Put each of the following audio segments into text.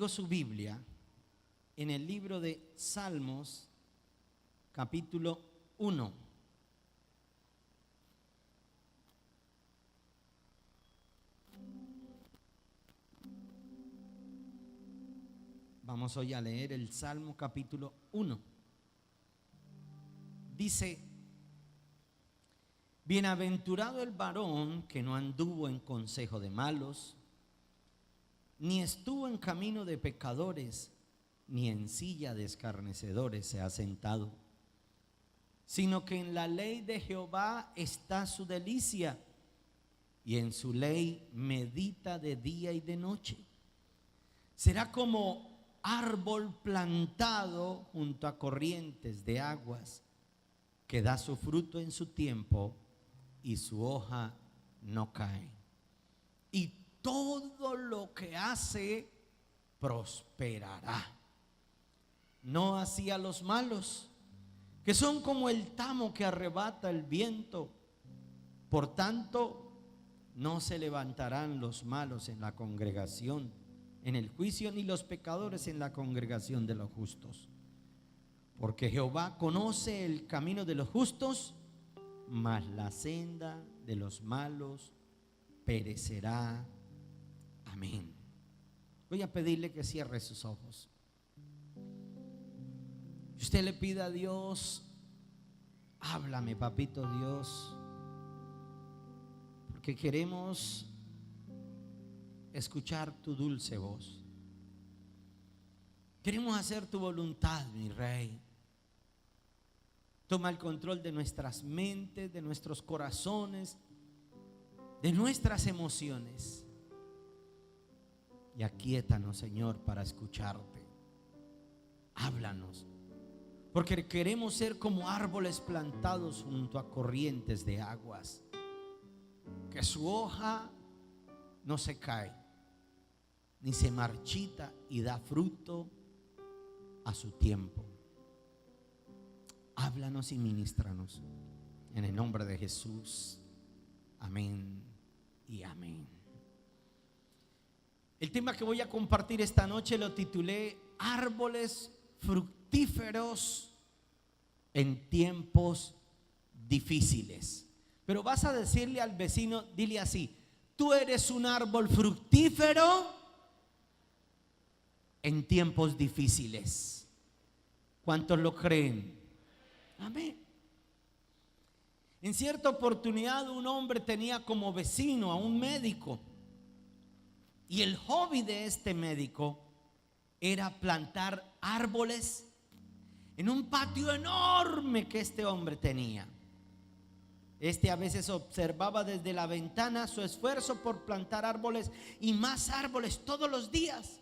conmigo su Biblia en el libro de Salmos, capítulo 1. Vamos hoy a leer el Salmo capítulo 1. Dice: bienaventurado el varón que no anduvo en consejo de malos, ni estuvo en camino de pecadores, ni en silla de escarnecedores se ha sentado, sino que en la ley de Jehová está su delicia, y en su ley medita de día y de noche. Será como árbol plantado junto a corrientes de aguas, que da su fruto en su tiempo y su hoja no cae, y todo lo que hace prosperará. No así a los malos, que son como el tamo que arrebata el viento. Por tanto, no se levantarán los malos en la congregación, en el juicio, ni los pecadores en la congregación de los justos. Porque Jehová conoce el camino de los justos, mas la senda de los malos perecerá. Amén. Voy a pedirle que cierre sus ojos. Si usted le pide a Dios: háblame, papito Dios, porque queremos escuchar tu dulce voz. Queremos hacer tu voluntad, mi Rey. Toma el control de nuestras mentes, de nuestros corazones, de nuestras emociones, y aquíétanos, Señor, para escucharte. Háblanos, porque queremos ser como árboles plantados junto a corrientes de aguas, que su hoja no se cae, ni se marchita, y da fruto a su tiempo. Háblanos y ministranos en el nombre de Jesús. Amén y amén. El tema que voy a compartir esta noche lo titulé: árboles fructíferos en tiempos difíciles. Pero vas a decirle al vecino, dile así: tú eres un árbol fructífero en tiempos difíciles. ¿Cuántos lo creen? Amén. En cierta oportunidad un hombre tenía como vecino a un médico, y el hobby de este médico era plantar árboles en un patio enorme que este hombre tenía. A veces observaba desde la ventana su esfuerzo por plantar árboles y más árboles todos los días.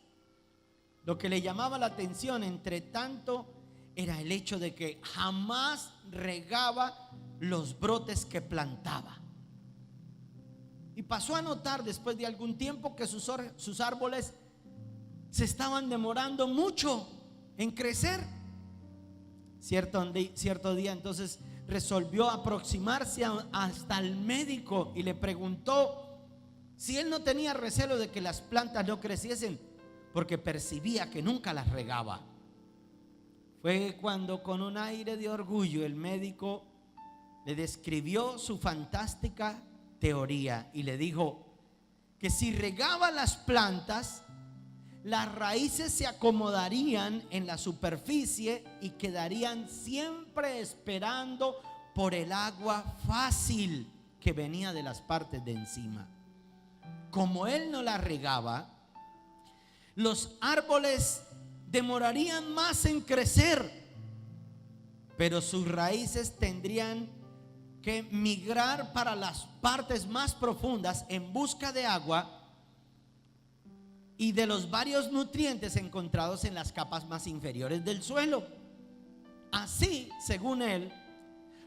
Lo que le llamaba la atención, entre tanto, era el hecho de que jamás regaba los brotes que plantaba. Y pasó a notar después de algún tiempo que sus árboles se estaban demorando mucho en crecer. Cierto día entonces resolvió aproximarse hasta el médico y le preguntó si él no tenía recelo de que las plantas no creciesen, porque percibía que nunca las regaba. Fue cuando, con un aire de orgullo, el médico le describió su fantástica teoría y le dijo que si regaba las plantas, las raíces se acomodarían en la superficie y quedarían siempre esperando por el agua fácil que venía de las partes de encima. Como él no la regaba, los árboles demorarían más en crecer, pero sus raíces tendrían que migrar para las partes más profundas en busca de agua y de los varios nutrientes encontrados en las capas más inferiores del suelo. Así, según él,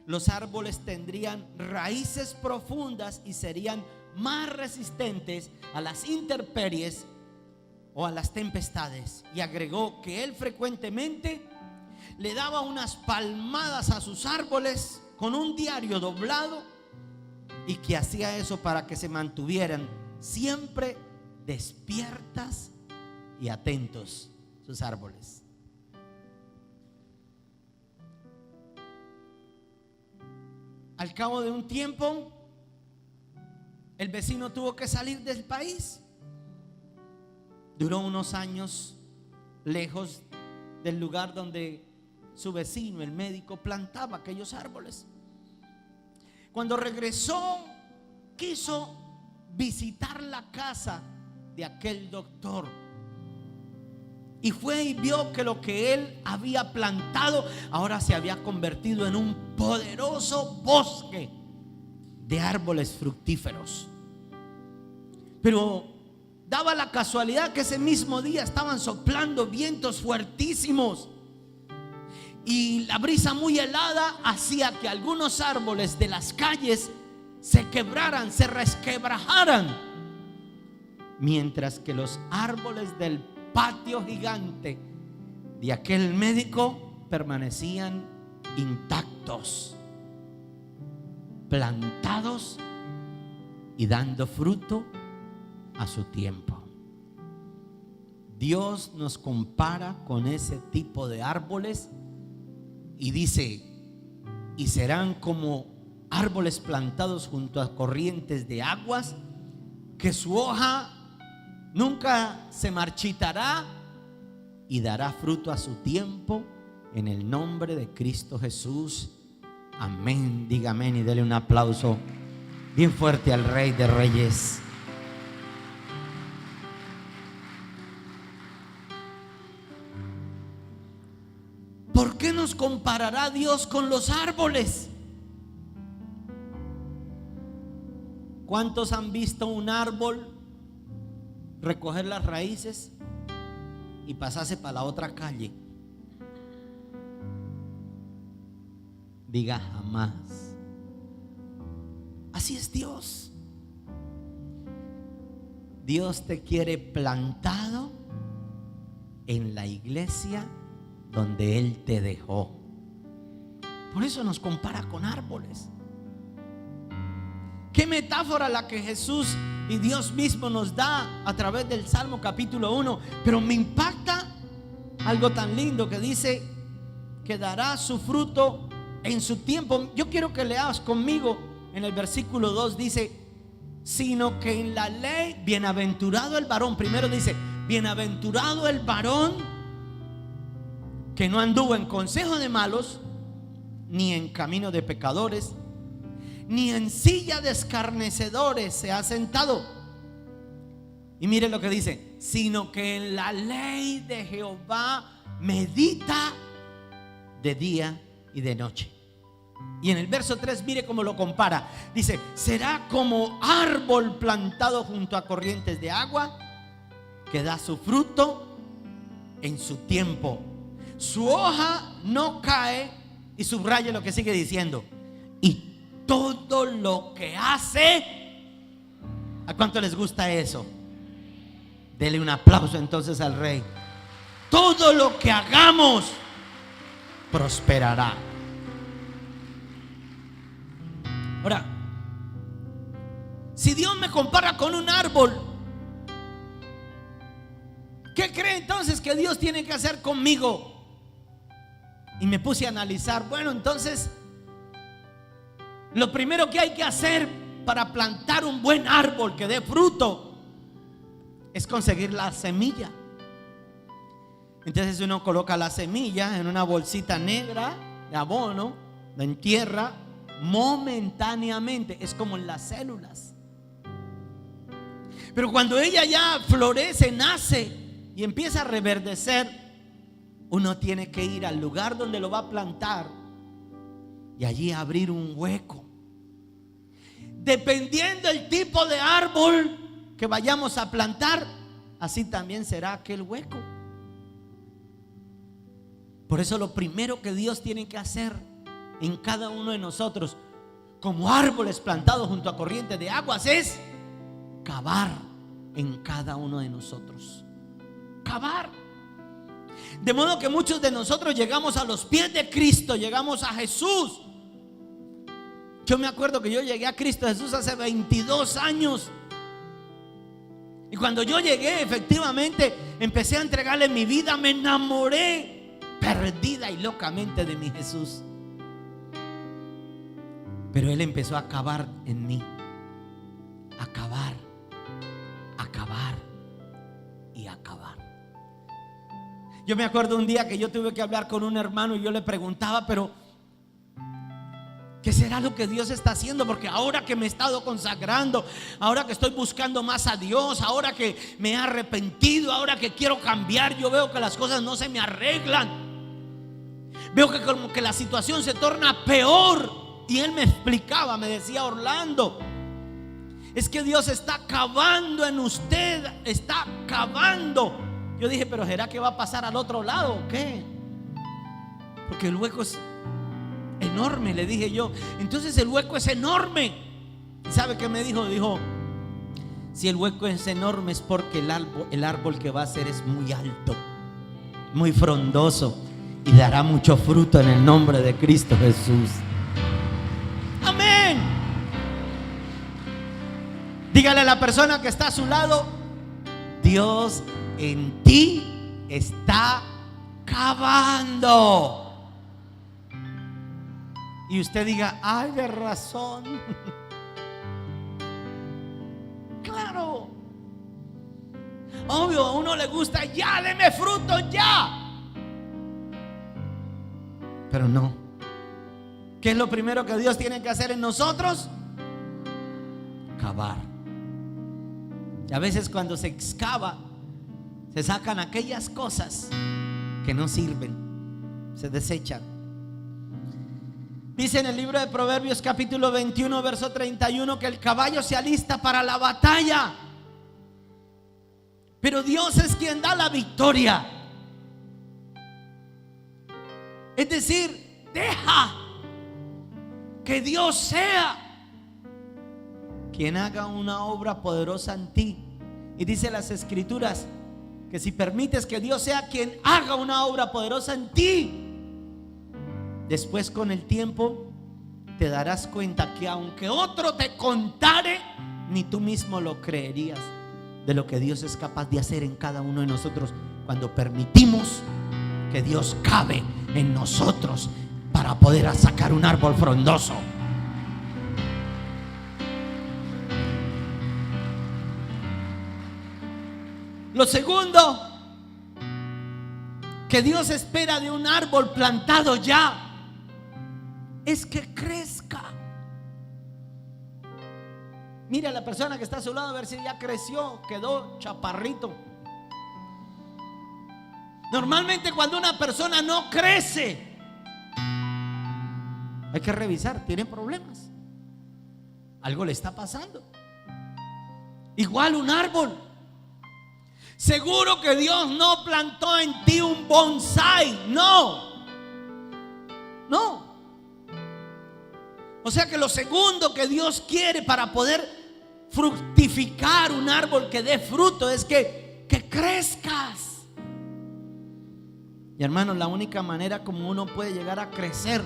los árboles tendrían raíces profundas y serían más resistentes a las intemperies o a las tempestades. Y agregó que él frecuentemente le daba unas palmadas a sus árboles con un diario doblado, y que hacía eso para que se mantuvieran siempre despiertas y atentos sus árboles. Al cabo de un tiempo, el vecino tuvo que salir del país. Duró unos años lejos del lugar donde su vecino, el médico, plantaba aquellos árboles. Cuando regresó, quiso visitar la casa de aquel doctor. Y fue y vio que lo que él había plantado ahora se había convertido en un poderoso bosque de árboles fructíferos. Pero daba la casualidad que ese mismo día estaban soplando vientos fuertísimos y la brisa muy helada hacía que algunos árboles de las calles se quebraran, se resquebrajaran, mientras que los árboles del patio gigante de aquel médico permanecían intactos, plantados y dando fruto a su tiempo. Dios nos compara con ese tipo de árboles y dice: y serán como árboles plantados junto a corrientes de aguas, que su hoja nunca se marchitará y dará fruto a su tiempo, en el nombre de Cristo Jesús. Amén. Diga amén y dele un aplauso bien fuerte al Rey de Reyes. ¿Por qué nos comparará Dios con los árboles? ¿Cuántos han visto un árbol recoger las raíces y pasarse para la otra calle? Diga jamás. Así es Dios. Dios te quiere plantado en la iglesia donde Él te dejó. Por eso nos compara con árboles. Qué metáfora la que Jesús y Dios mismo nos da a través del Salmo capítulo 1. Pero me impacta algo tan lindo que dice que dará su fruto en su tiempo. Yo quiero que leas conmigo en el versículo 2. Dice: sino que en la ley, bienaventurado el varón. Primero dice: bienaventurado el varón que no anduvo en consejo de malos, ni en camino de pecadores, ni en silla de escarnecedores se ha sentado. Y mire lo que dice: sino que en la ley de Jehová medita de día y de noche. Y en el verso 3 mire cómo lo compara. Dice: será como árbol plantado junto a corrientes de agua, que da su fruto en su tiempo. Su hoja no cae. Y subraya lo que sigue diciendo: y todo lo que hace. ¿A cuánto les gusta eso? Dele un aplauso entonces al Rey. Todo lo que hagamos prosperará. Ahora, si Dios me compara con un árbol, ¿qué cree entonces que Dios tiene que hacer conmigo? Y me puse a analizar. Bueno, entonces lo primero que hay que hacer para plantar un buen árbol que dé fruto es conseguir la semilla. Entonces uno coloca la semilla en una bolsita negra de abono, la entierra momentáneamente. Es como en las células. Pero cuando ella ya florece, nace y empieza a reverdecer, uno tiene que ir al lugar donde lo va a plantar y allí abrir un hueco. Dependiendo del tipo de árbol que vayamos a plantar, así también será aquel hueco. Por eso lo primero que Dios tiene que hacer en cada uno de nosotros, como árboles plantados junto a corrientes de aguas, es cavar en cada uno de nosotros. Cavar. De modo que muchos de nosotros llegamos a los pies de Cristo, llegamos a Jesús. Yo me acuerdo que yo llegué a Cristo Jesús hace 22 años. Y cuando yo llegué, efectivamente, empecé a entregarle mi vida. Me enamoré perdida y locamente de mi Jesús. Pero Él empezó a acabar en mí. Acabar y acabar. Yo me acuerdo un día que yo tuve que hablar con un hermano y yo le preguntaba, pero ¿qué será lo que Dios está haciendo? Porque ahora que me he estado consagrando, ahora que estoy buscando más a Dios, ahora que me he arrepentido, ahora que quiero cambiar, yo veo que las cosas no se me arreglan. Veo que como que la situación se torna peor. Y él me explicaba, me decía: Orlando, es que Dios está acabando en usted, está acabando. Yo dije: pero ¿será que va a pasar al otro lado o qué? Porque el hueco es enorme, le dije yo. Entonces el hueco es enorme. ¿Y sabe qué me dijo? Dijo: si el hueco es enorme es porque el árbol que va a ser es muy alto, muy frondoso y dará mucho fruto en el nombre de Cristo Jesús. Amén. Dígale a la persona que está a su lado: Dios en ti está cavando. Y usted diga: ay, de razón. Claro. Obvio, a uno le gusta: ya, deme fruto, ya. Pero no. ¿Qué es lo primero que Dios tiene que hacer en nosotros? Cavar. Y a veces cuando se excava, se sacan aquellas cosas que no sirven, se desechan. Dice en el libro de Proverbios capítulo 21 verso 31 que el caballo se alista para la batalla, pero Dios es quien da la victoria. Es decir, deja que Dios sea quien haga una obra poderosa en ti. Y dice las Escrituras que si permites que Dios sea quien haga una obra poderosa en ti, después con el tiempo te darás cuenta que aunque otro te contare, ni tú mismo lo creerías de lo que Dios es capaz de hacer en cada uno de nosotros cuando permitimos que Dios cabe en nosotros para poder sacar un árbol frondoso. Lo segundo que Dios espera de un árbol plantado ya es que crezca. Mire a la persona que está a su lado a ver si ya creció, quedó chaparrito. Normalmente cuando una persona no crece, hay que revisar, tiene problemas, algo le está pasando. Igual un árbol. Seguro que Dios no plantó en ti un bonsái, no. O sea que lo segundo que Dios quiere para poder fructificar un árbol que dé fruto es que crezcas. Y hermanos, la única manera como uno puede llegar a crecer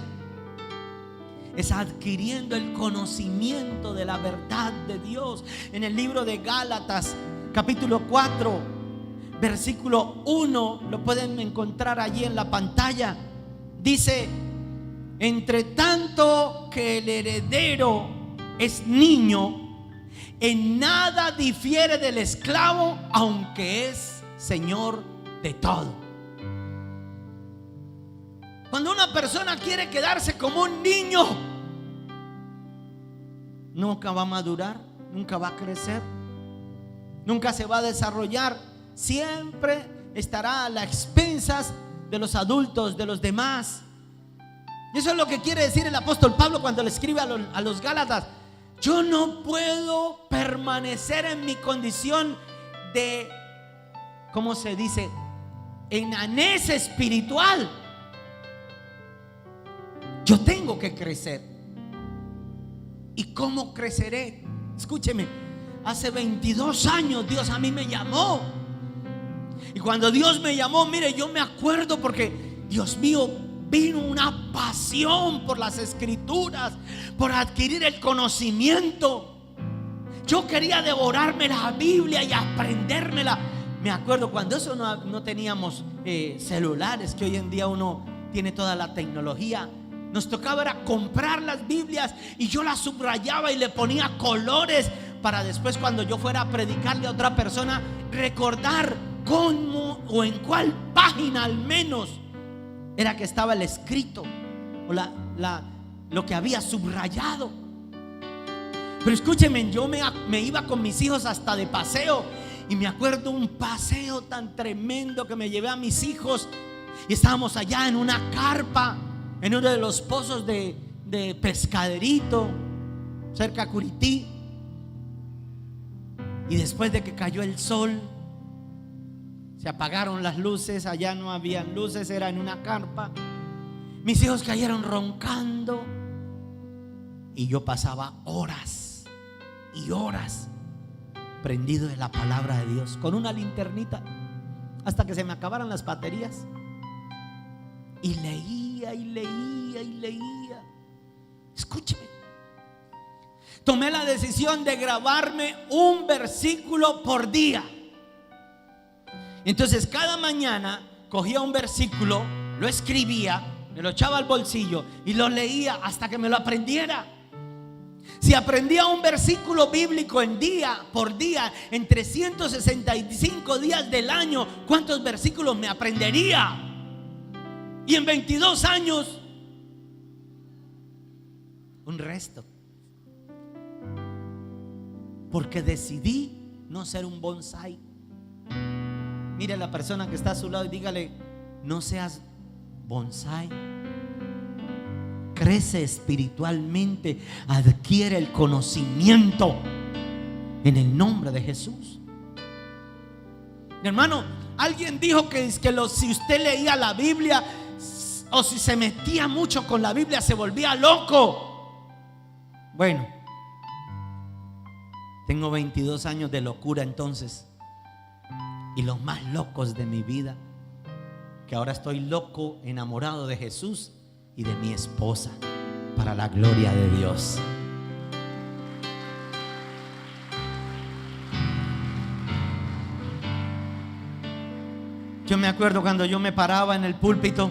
es adquiriendo el conocimiento de la verdad de Dios. En el libro de Gálatas capítulo 4 versículo 1, lo pueden encontrar allí en la pantalla. Dice: entre tanto que el heredero es niño, en nada difiere del esclavo, aunque es señor de todo. Cuando una persona quiere quedarse como un niño, nunca va a madurar, nunca va a crecer, nunca se va a desarrollar. Siempre estará a las expensas de los adultos, de los demás. Y eso es lo que quiere decir el apóstol Pablo cuando le escribe a los Gálatas: yo no puedo permanecer en mi condición de, ¿cómo se dice?, enanez espiritual. Yo tengo que crecer. ¿Y cómo creceré? Escúcheme, hace 22 años Dios a mí me llamó. Y cuando Dios me llamó, mire, yo me acuerdo porque, Dios mío, vino una pasión por las Escrituras, por adquirir el conocimiento. Yo quería devorarme la Biblia y aprendérmela. Me acuerdo cuando eso no teníamos celulares, que hoy en día uno tiene toda la tecnología. Nos tocaba era comprar las Biblias y yo las subrayaba y le ponía colores para después, cuando yo fuera a predicarle a otra persona, recordar cómo o en cuál página al menos era que estaba el escrito o lo que había subrayado. Pero escúchenme, yo me iba con mis hijos hasta de paseo, y me acuerdo un paseo tan tremendo que me llevé a mis hijos, y estábamos allá en una carpa, en uno de los pozos de Pescaderito, cerca de Curití. Y después de que cayó el sol, se apagaron las luces. Allá no habían luces, era en una carpa. Mis hijos cayeron roncando, y yo pasaba horas y horas prendido de la palabra de Dios, con una linternita, hasta que se me acabaran las baterías. Y leía y leía y leía. Escúcheme, tomé la decisión de grabarme un versículo por día. Entonces cada mañana cogía un versículo, lo escribía, me lo echaba al bolsillo y lo leía hasta que me lo aprendiera. Si aprendía un versículo bíblico por día, en 365 días del año, ¿cuántos versículos me aprendería? Y en 22 años, un resto. Porque decidí no ser un bonsai. Mire a la persona que está a su lado y dígale: no seas bonsai. Crece espiritualmente, adquiere el conocimiento en el nombre de Jesús. Mi hermano, alguien dijo que si usted leía la Biblia o si se metía mucho con la Biblia, se volvía loco. Bueno, tengo 22 años de locura entonces, y los más locos de mi vida, que ahora estoy loco, enamorado de Jesús y de mi esposa, para la gloria de Dios. Yo me acuerdo cuando yo me paraba en el púlpito,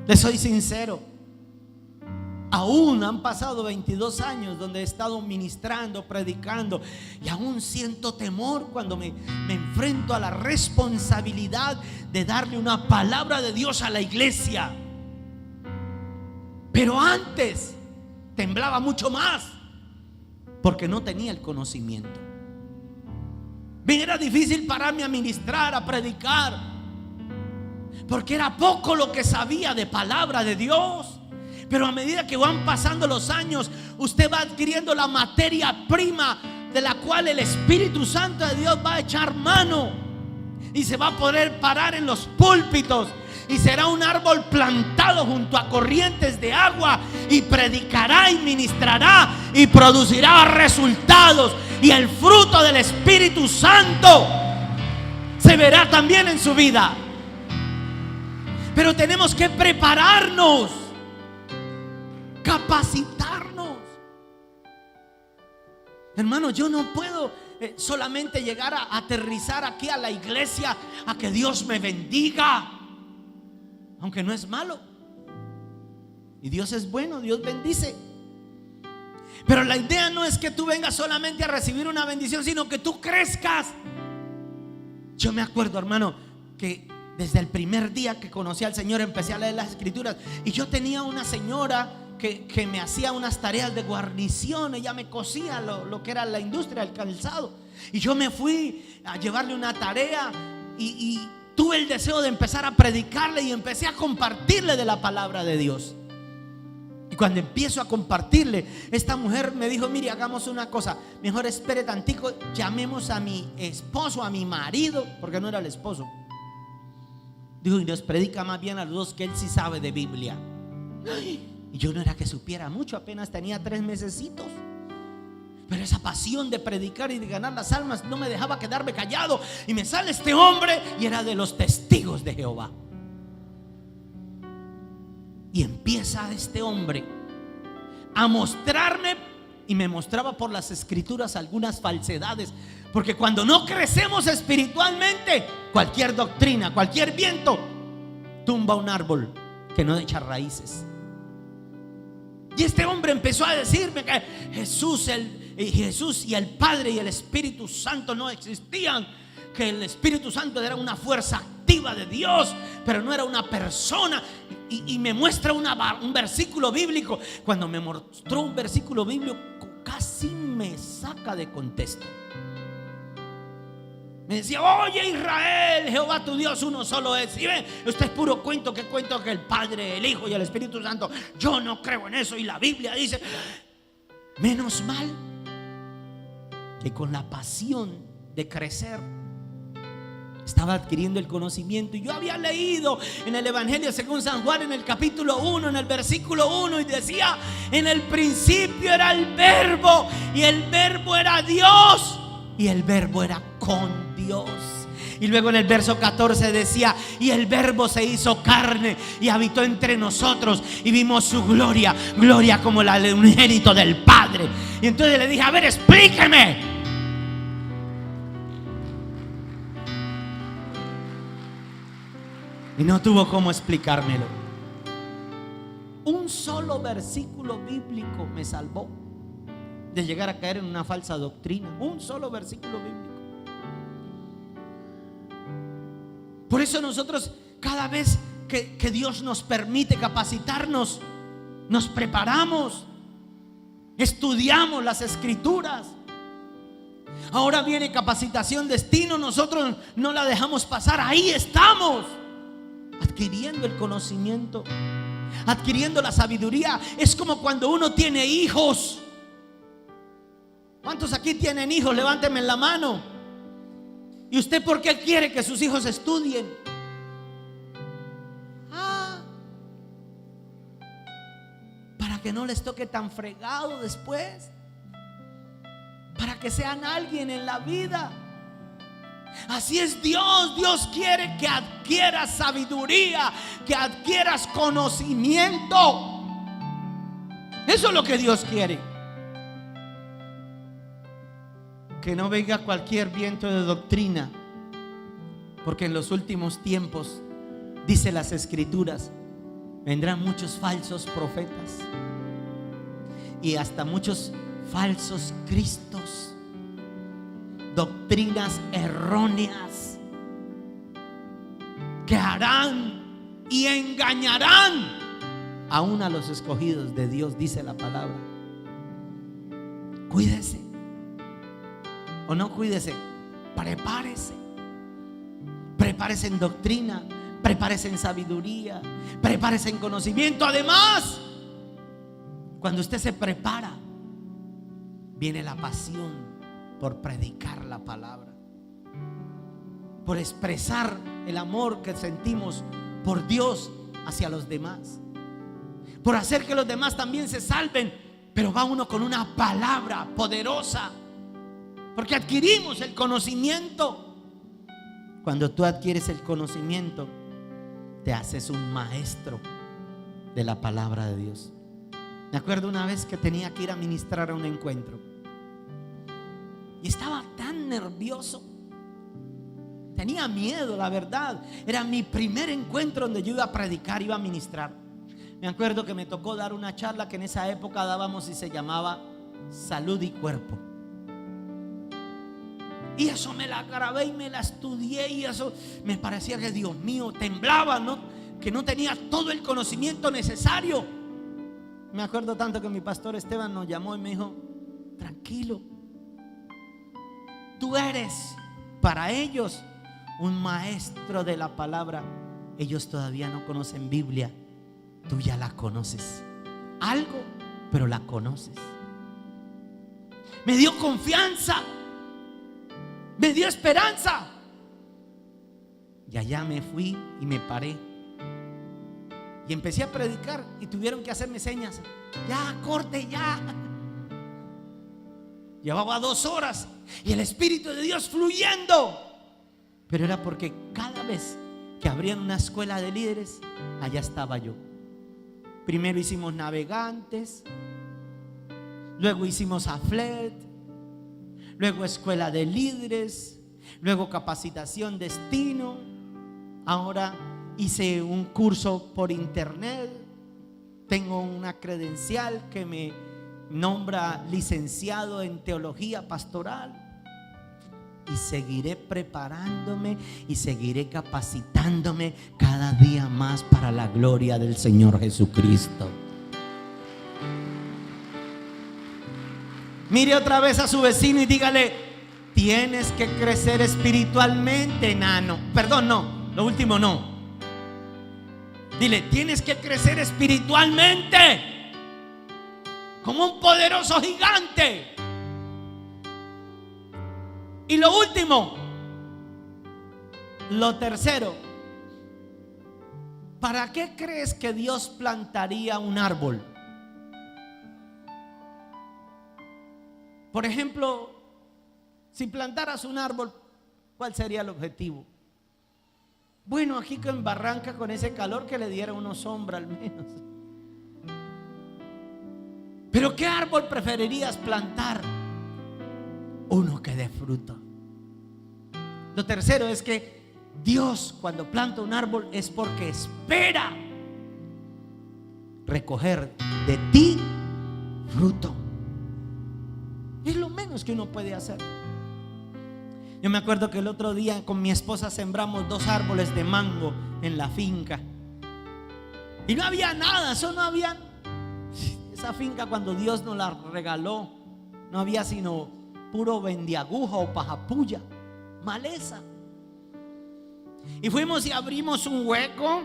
les soy sincero, aún han pasado 22 años donde he estado ministrando, predicando, y aún siento temor cuando me enfrento a la responsabilidad de darle una palabra de Dios a la iglesia. Pero antes temblaba mucho más, porque no tenía el conocimiento. Me era difícil pararme a ministrar, a predicar, porque era poco lo que sabía de palabra de Dios. Pero a medida que van pasando los años, usted va adquiriendo la materia prima de la cual el Espíritu Santo de Dios va a echar mano, y se va a poder parar en los púlpitos, y será un árbol plantado junto a corrientes de agua, y predicará y ministrará y producirá resultados, y el fruto del Espíritu Santo se verá también en su vida. Pero tenemos que prepararnos, capacitarnos. Hermano, yo no puedo solamente llegar a aterrizar aquí a la iglesia a que Dios me bendiga, aunque no es malo, y Dios es bueno, Dios bendice. Pero la idea no es que tú vengas solamente a recibir una bendición, sino que tú crezcas. Yo me acuerdo, hermano, que desde el primer día que conocí al Señor empecé a leer las Escrituras, y yo tenía una señora que me hacía unas tareas de guarnición. Ella me cosía lo que era la industria del calzado, y yo me fui a llevarle una tarea, y tuve el deseo de empezar a predicarle, y empecé a compartirle de la palabra de Dios. Y cuando empiezo a compartirle, esta mujer me dijo: mire, hagamos una cosa, mejor espere tantico, llamemos a mi esposo, a mi marido, porque no era el esposo. Dijo: y nos predica más bien a los dos, que él sí sabe de Biblia. Y yo no era que supiera mucho, apenas tenía 3 mesecitos. Pero esa pasión de predicar y de ganar las almas no me dejaba quedarme callado. Y me sale este hombre, y era de los testigos de Jehová. Y empieza este hombre a mostrarme y me mostraba por las escrituras algunas falsedades. Porque cuando no crecemos espiritualmente, cualquier doctrina, cualquier viento tumba un árbol que no echa raíces. Y este hombre empezó a decirme que Jesús y el Padre y el Espíritu Santo no existían, que el Espíritu Santo era una fuerza activa de Dios, pero no era una persona. Y me muestra un versículo bíblico. Cuando me mostró un versículo bíblico, casi me saca de contexto. Me decía: oye Israel, Jehová tu Dios uno solo es. Y ven, usted es puro cuento que el Padre, el Hijo y el Espíritu Santo. Yo no creo en eso. Y la Biblia dice. Menos mal que con la pasión de crecer estaba adquiriendo el conocimiento. Y yo había leído en el Evangelio según San Juan, en el capítulo 1, en el versículo 1, y decía: en el principio era el Verbo, y el Verbo era Dios, y el Verbo era con Dios. Y luego en el verso 14 decía: y el Verbo se hizo carne y habitó entre nosotros, y vimos su gloria, gloria como la del unigénito del Padre. Y entonces le dije: a ver, explíqueme. Y no tuvo cómo explicármelo. Un solo versículo bíblico me salvó de llegar a caer en una falsa doctrina. Un solo versículo bíblico. Por eso nosotros, cada vez que Dios nos permite capacitarnos, nos preparamos, estudiamos las escrituras. Ahora viene capacitación destino, nosotros no la dejamos pasar. Ahí estamos, adquiriendo el conocimiento, adquiriendo la sabiduría. Es como cuando uno tiene hijos. ¿Cuántos aquí tienen hijos? Levántenme la mano. ¿Y usted por qué quiere que sus hijos estudien? Para que no les toque tan fregado después, para que sean alguien en la vida. Así es Dios. Dios quiere que adquieras sabiduría, que adquieras conocimiento. Eso es lo que Dios quiere. Que no venga cualquier viento de doctrina, porque en los últimos tiempos, dice las escrituras, vendrán muchos falsos profetas y hasta muchos falsos cristos, doctrinas erróneas que harán y engañarán aún a los escogidos de Dios, dice la palabra. Cuídese o no cuídese, prepárese. Prepárese en doctrina, prepárese en sabiduría, prepárese en conocimiento. Además, cuando usted se prepara, viene la pasión por predicar la palabra, por expresar el amor que sentimos por Dios hacia los demás, por hacer que los demás también se salven. Pero va uno con una palabra poderosa, porque adquirimos el conocimiento. Cuando tú adquieres el conocimiento, te haces un maestro de la palabra de Dios. Me acuerdo una vez que tenía que ir a ministrar a un encuentro y estaba tan nervioso, tenía miedo, la verdad. Era mi primer encuentro donde yo iba a predicar, iba a ministrar. Me acuerdo que me tocó dar una charla que en esa época dábamos y se llamaba Salud y Cuerpo. Y eso me la grabé y me la estudié, y eso me parecía que, Dios mío, temblaba, ¿no? Que no tenía todo el conocimiento necesario. Me acuerdo tanto que mi pastor Esteban nos llamó y me dijo: tranquilo, tú eres para ellos un maestro de la palabra. Ellos todavía no conocen Biblia, tú ya la conoces. Algo, pero la conoces. Me dio confianza, me dio esperanza. Y allá me fui y me paré y empecé a predicar, y tuvieron que hacerme señas: ya, corte, ya. Llevaba 2 horas y el Espíritu de Dios fluyendo. Pero era porque cada vez que abrían una escuela de líderes, allá estaba yo. Primero hicimos navegantes, luego hicimos AFLED, luego escuela de líderes, luego capacitación destino. Ahora hice un curso por internet, tengo una credencial que me nombra licenciado en teología pastoral. Y seguiré preparándome y seguiré capacitándome cada día más para la gloria del Señor Jesucristo. Mire otra vez a su vecino y dígale: tienes que crecer espiritualmente, enano. Perdón, no, lo último no. Dile: tienes que crecer espiritualmente como un poderoso gigante. Y lo último, lo tercero, ¿para qué crees que Dios plantaría un árbol? Por ejemplo, si plantaras un árbol, ¿cuál sería el objetivo? Bueno, aquí en Barranca, con ese calor, que le diera una sombra al menos. Pero ¿qué árbol preferirías plantar? Uno que dé fruto. Lo tercero es que Dios, cuando planta un árbol, es porque espera recoger de ti fruto. Es lo menos que uno puede hacer. Yo me acuerdo que el otro día con mi esposa sembramos 2 árboles de mango en la finca. Y no había nada, eso no había. Esa finca, cuando Dios nos la regaló, no había sino puro vendiaguja o pajapuya, maleza. Y fuimos y abrimos un hueco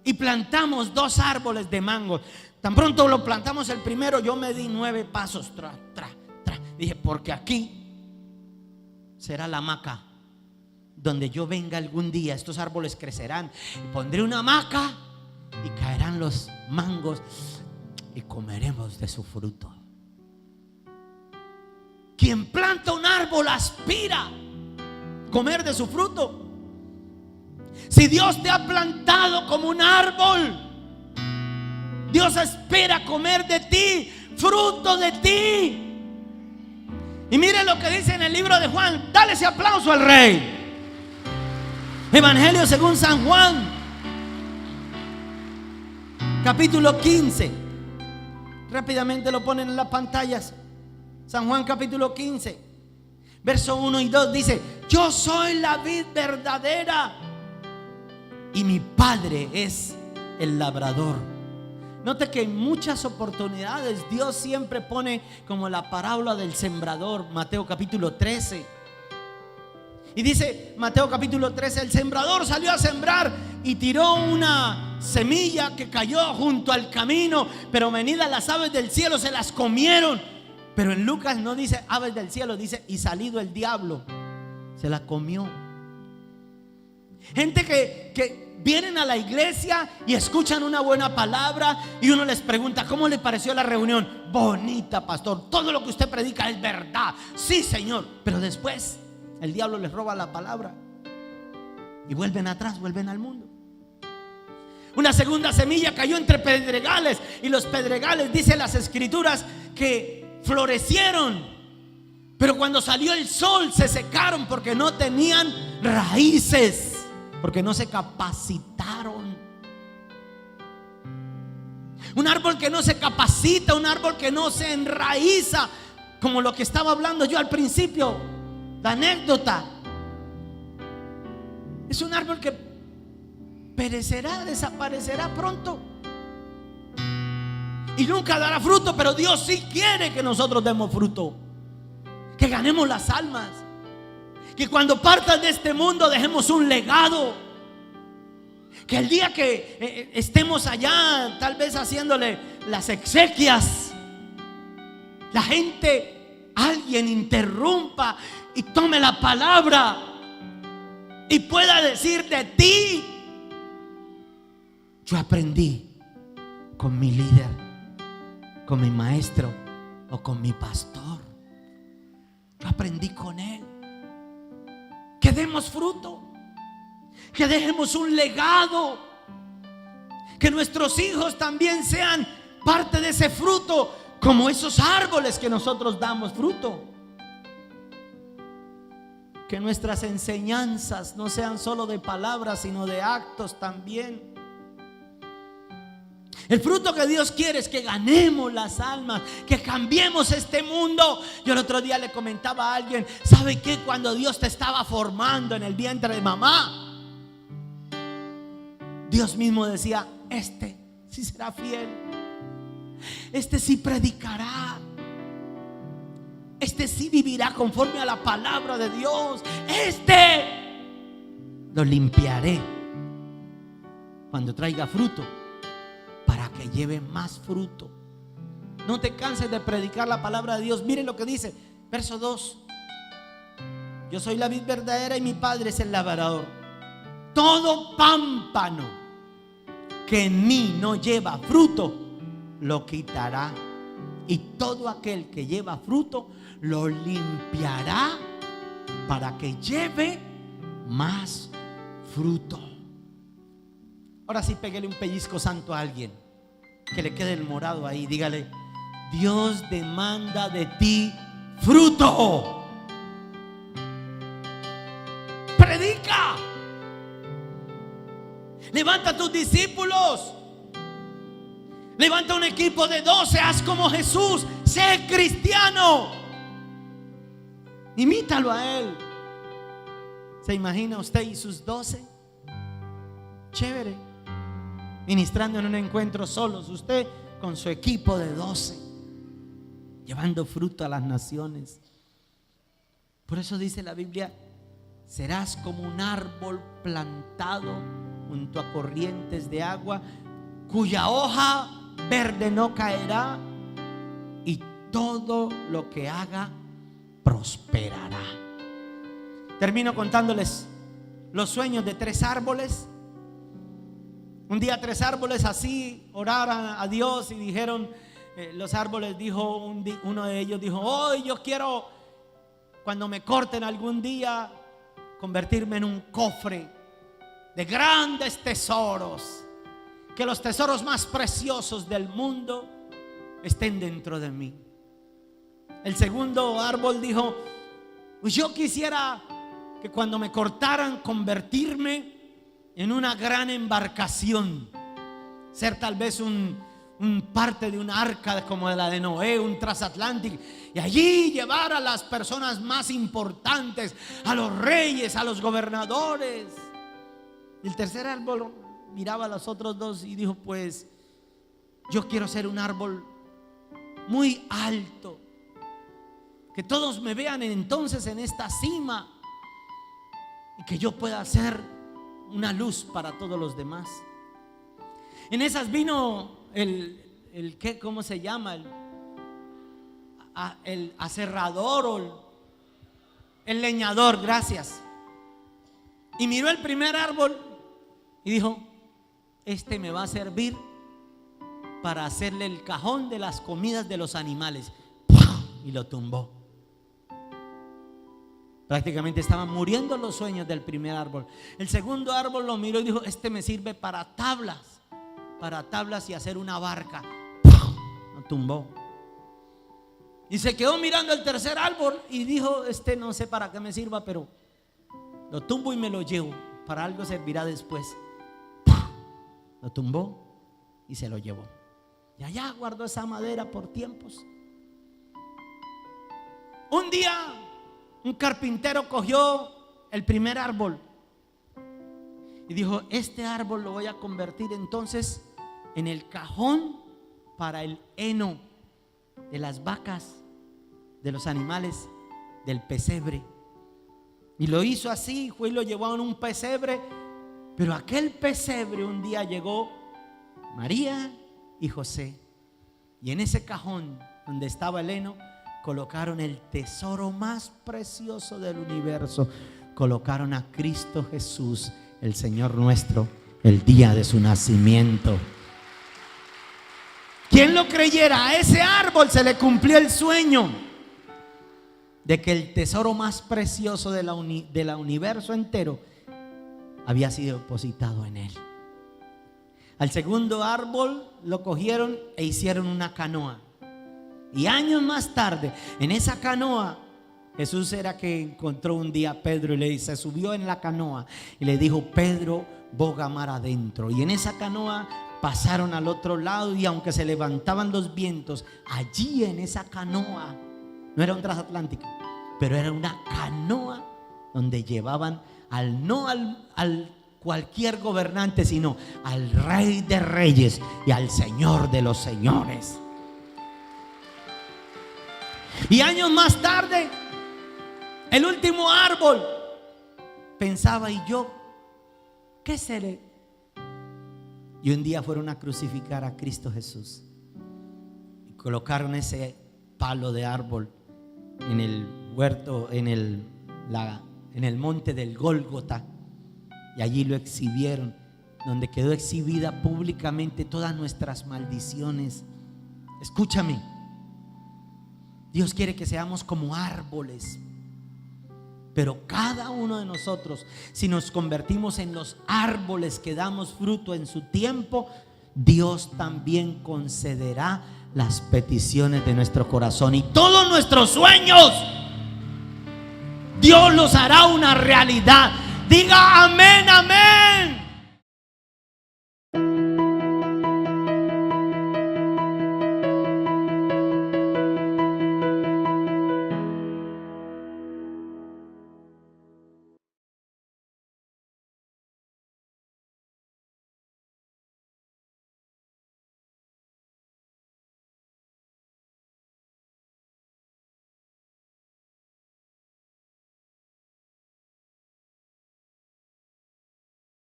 y plantamos 2 árboles de mango. Tan pronto lo plantamos el primero, yo me di 9 pasos. Dije: porque aquí será la hamaca donde yo venga algún día. Estos árboles crecerán y pondré una hamaca y caerán los mangos y comeremos de su fruto. Quien planta un árbol aspira a comer de su fruto. Si Dios te ha plantado como un árbol, Dios espera comer de ti, fruto de ti. Y mire lo que dice en el libro de Juan. Dale ese aplauso al Rey. Evangelio según San Juan, capítulo 15. Rápidamente lo ponen en las pantallas. San Juan capítulo 15, verso 1 y 2 dice: yo soy la vid verdadera y mi Padre es el labrador. Note que en muchas oportunidades Dios siempre pone como la parábola del sembrador. Mateo capítulo 13. Y dice Mateo capítulo 13: el sembrador salió a sembrar y tiró una semilla que cayó junto al camino, pero venidas las aves del cielo se las comieron. Pero en Lucas no dice aves del cielo, dice: y salido el diablo se la comió. Gente que vienen a la iglesia y escuchan una buena palabra y uno les pregunta: ¿cómo le pareció la reunión? Bonita, pastor, todo lo que usted predica es verdad. Sí, Señor. Pero después el diablo les roba la palabra y vuelven atrás, vuelven al mundo. Una segunda semilla cayó entre pedregales, y los pedregales, dicen las escrituras, que florecieron, pero cuando salió el sol se secaron porque no tenían raíces, porque no se capacitaron. Un árbol que no se capacita, un árbol que no se enraiza, como lo que estaba hablando yo al principio, la anécdota, es un árbol que perecerá, desaparecerá pronto y nunca dará fruto. Pero Dios sí quiere que nosotros demos fruto, que ganemos las almas, que cuando partas de este mundo dejemos un legado, que el día que estemos allá, tal vez haciéndole las exequias, la gente, alguien interrumpa y tome la palabra y pueda decir de ti: yo aprendí con mi líder, con mi maestro o con mi pastor. Yo aprendí con él. Que demos fruto, que dejemos un legado, que nuestros hijos también sean parte de ese fruto, como esos árboles que nosotros damos fruto. Que nuestras enseñanzas no sean solo de palabras, sino de actos también. El fruto que Dios quiere es que ganemos las almas, que cambiemos este mundo. Yo el otro día le comentaba a alguien, ¿sabe qué? Cuando Dios te estaba formando en el vientre de mamá, Dios mismo decía, este sí será fiel, este sí predicará, este sí vivirá conforme a la palabra de Dios, este lo limpiaré cuando traiga fruto, para que lleve más fruto. No te canses de predicar la palabra de Dios. Miren lo que dice, verso 2. Yo soy la vid verdadera y mi Padre es el labrador. Todo pámpano que en mí no lleva fruto, lo quitará. Y todo aquel que lleva fruto, lo limpiará para que lleve más fruto. Ahora sí, pégale un pellizco santo a alguien, que le quede el morado ahí. Dígale, Dios demanda de ti fruto. Predica. Levanta a tus discípulos. Levanta un equipo de 12. Haz como Jesús. Sé cristiano. Imítalo a Él. ¿Se imagina usted y sus 12? Chévere. Ministrando en un encuentro solos, usted con su equipo de 12, llevando fruto a las naciones. Por eso dice la Biblia, serás como un árbol plantado junto a corrientes de agua, cuya hoja verde no caerá, y todo lo que haga prosperará. Termino contándoles los sueños de 3 árboles. Un día 3 árboles así oraron a Dios y dijeron, los árboles dijo, uno de ellos dijo, hoy yo quiero, cuando me corten algún día, convertirme en un cofre de grandes tesoros, que los tesoros más preciosos del mundo estén dentro de mí. El segundo árbol dijo, pues yo quisiera que cuando me cortaran, convertirme en una gran embarcación, ser tal vez un parte de un arca como la de Noé, un transatlántico, y allí llevar a las personas más importantes, a los reyes, a los gobernadores. Y el tercer árbol miraba a los otros 2 y dijo, pues yo quiero ser un árbol muy alto, que todos me vean entonces en esta cima y que yo pueda ser una luz para todos los demás. En esas vino el ¿qué? ¿Cómo se llama? El aserrador o el leñador, gracias. Y miró el primer árbol y dijo, este me va a servir para hacerle el cajón de las comidas de los animales. Y lo tumbó. Prácticamente estaban muriendo los sueños del primer árbol. El segundo árbol lo miró y dijo, este me sirve para tablas y hacer una barca. Lo tumbó. Y se quedó mirando el tercer árbol y dijo, este no sé para qué me sirva, pero lo tumbo y me lo llevo, para algo servirá después. Lo tumbó y se lo llevó. Y allá guardó esa madera por tiempos. Un día un carpintero cogió el primer árbol y dijo, este árbol lo voy a convertir entonces en el cajón para el heno de las vacas, de los animales, del pesebre. Y lo hizo así, fue y lo llevó en un pesebre. Pero aquel pesebre un día llegó María y José, y en ese cajón donde estaba el heno colocaron el tesoro más precioso del universo. Colocaron a Cristo Jesús, el Señor nuestro, el día de su nacimiento. ¿Quién lo creyera? A ese árbol se le cumplió el sueño de que el tesoro más precioso del universo entero había sido depositado en él. Al segundo árbol lo cogieron e hicieron una canoa. Y años más tarde, en esa canoa, Jesús era que encontró un día a Pedro y le dice, se subió en la canoa y le dijo: Pedro, boga mar adentro. Y en esa canoa pasaron al otro lado, y aunque se levantaban los vientos, allí en esa canoa, no era un transatlántico, pero era una canoa donde llevaban no al cualquier gobernante, sino al Rey de Reyes y al Señor de los Señores. Y años más tarde, el último árbol, pensaba, ¿y yo qué seré? Y un día fueron a crucificar a Cristo Jesús y colocaron ese palo de árbol en el huerto, en el monte del Gólgota, y allí lo exhibieron, donde quedó exhibida públicamente todas nuestras maldiciones. Escúchame, Dios quiere que seamos como árboles, pero cada uno de nosotros, si nos convertimos en los árboles que damos fruto en su tiempo, Dios también concederá las peticiones de nuestro corazón, y todos nuestros sueños Dios los hará una realidad. Diga amén, amén.